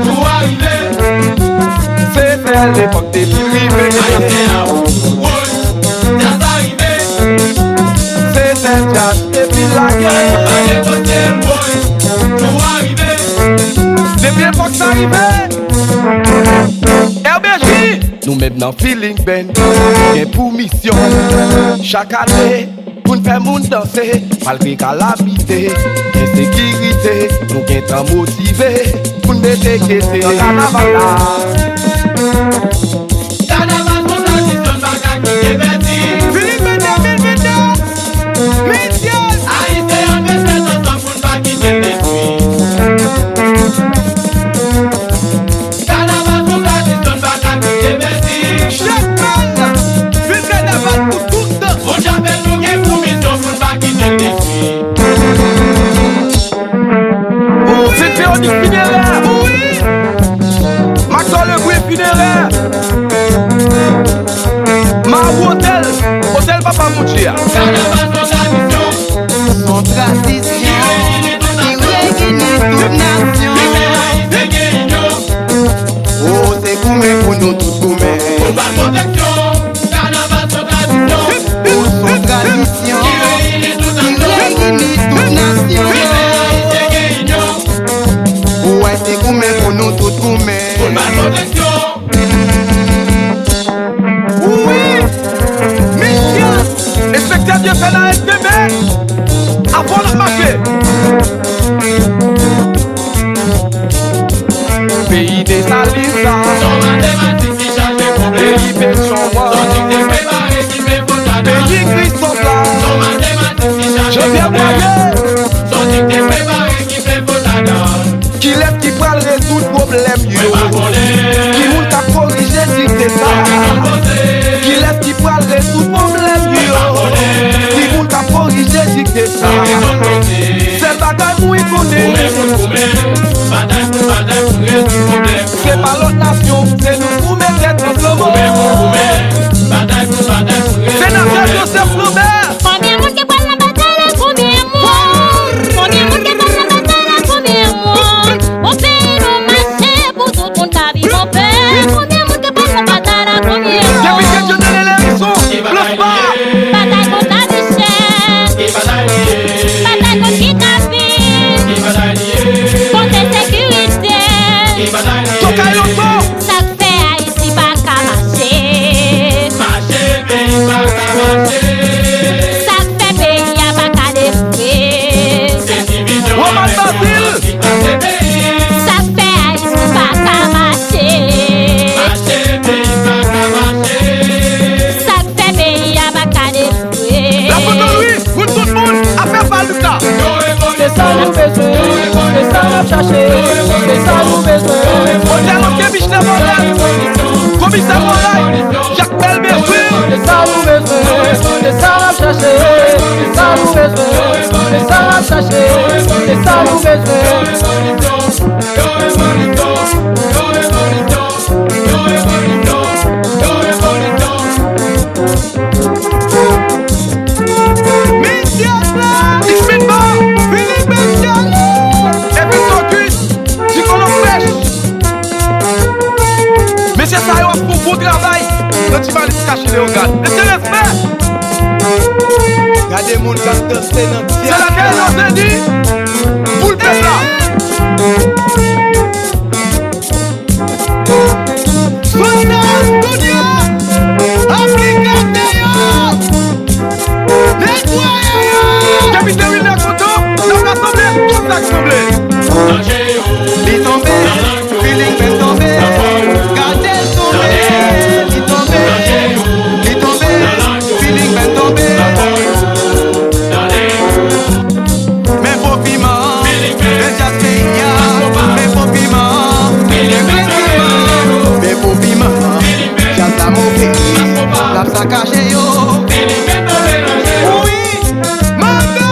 Pour arriver. C'était l'époque des privés. Jazz arrivé. C'était jazz depuis la guerre. Pour arriver. Depuis l'époque ça arrivait. RBJ, nous même dans Feeling Band, bien pour mission. Chaque année, pour nous faire moun danser, malgré calamité, insécurité, nous bien tant motivés, pour nous mettre qu'était carnaval là. Carnaval, mon tradition, bagarre qui est bêtise. Feeling Band 2022, mission. Haïtien, on fait cette ensemble pour ne pas quitter les nuits. Carnaval, mon tradition, bagarre qui est bêtise. Chaque man, fait carnaval pour tout le temps. On j'appelle nous gain pour mission pour ne pas quitter les nuits. C'est Véronique funéraire. Oui. Maxon le bruit funéraire. Marou hôtel, hôtel Papa Mouchia. Carnaval, mon tradition. Son tradition qui réunit toute nation. Oh, c'est gourmet pour nous tous gourmet. Pour ma protection. Carnaval, mon tradition. Oh, son tradition qui réunit toute nation. Ouais, c'est gourmet pour nous tous gourmet. Pour ma protection. Oui. Mission. Inspecteur Dieu fait la STB. Avant la marché. Pays des Alisa. Son mathématique qui change les problèmes. Pays Pétion-Moi. Son truc est préparé qui fait faux cadavre. Pays Christophe là. Son mathématique qui change Je les viens problèmes. moyen. Son truc est préparé qui fait faux cadavre. Qui lève qui prend résoudre problème yo. Qui moun ka corriger si c'est ça. Qui lève qui prend résoudre problème yo. Qui moun ka corriger si c'est ça. C'est bagaille mou y connaît. C'est pas l'autre nation, c'est nous pour mettre tête ensemble. C'est notre Joseph Lambert. Combien de monde qui parle la bataille, combien de monde? Combien de monde qui parle la bataille, combien de monde? Mon pays nous marche pour tout le monde qui vit mon père. Combien de monde qui parle la bataille, combien de monde? Depuis que je donne les leçons, plus pas. Bataille contre la vie chère, bataille contre kidnapping, contre l'insécurité. Tokayoto. Ça fait Haïti pas qu'à marcher. Ça fait pays à pas qu'à défouer. Roman Basile. Ça fait Haïti pas qu'à marcher. Ça fait pays à pas qu'à défouer. La photo lui, pour tout le monde, affaire pas Lucas. C'est ça nous besoin, c'est ça nous chercher, c'est ça nous besoin. Hôtel OK Michel Moral. Commissaire Moral. Jacques Belbésuil. C'est ça nous besoin, c'est ça nous chercher, c'est ça nous besoin, c'est ça nous chercher, c'est ça nous besoin. Mission là. Ismin Ba. Philippe Benchal. Et puis Socus. Ticolo Fresh. Monsieur Sayo pour beau travail. Quand tu vas aller se cacher les organes. Laissez respect. Regardez mon gars danser dans C'est laquelle on s'est dit. Pour le peuple là. Capitaine Wilner Koto, dans l'assemblée, toute l'assemblée. Il tombé, Feeling Band tombé, Gardel tombé, il tombé, Feeling Band tombé. Mais pour piment, mais j'aspire, mais pour piment, mais pour piment, j'aime la mauvaise, la sac à cacher yo. Oui, Marco,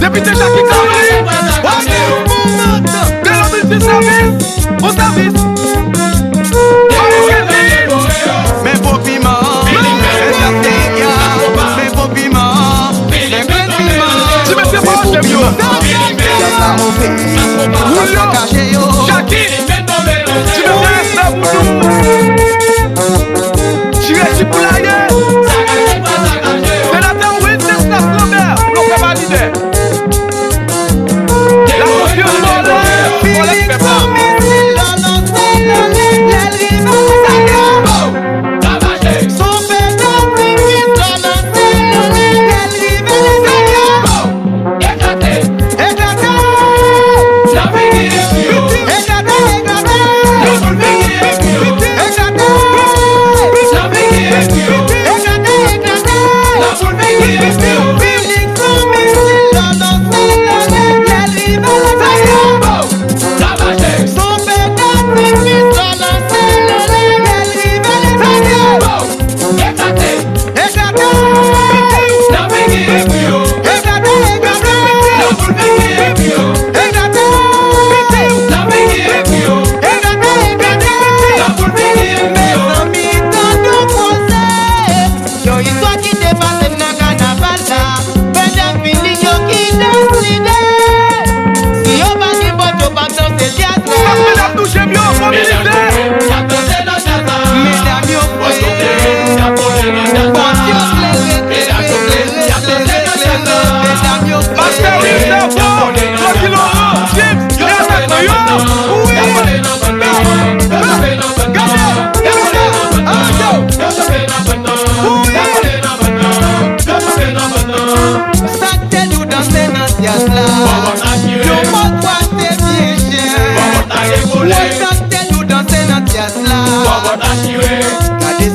Député Jackie Kamri, de l'hôtel de service, au service. mais pour piment, mais j'aspire, mais pour piment, mais pour piment, Tu me fais pas, j'aime mieux. la mauvais. Ça caché yo. Jackie, tu me fais ça pour nous. Tu es ici pour l'ailleurs. Sénateur Wenceslas Lambert, l'on fait valider. La confiance pour l'air, pour les pépins. Gade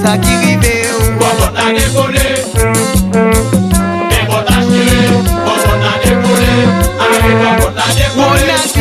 sa ki rive ou on a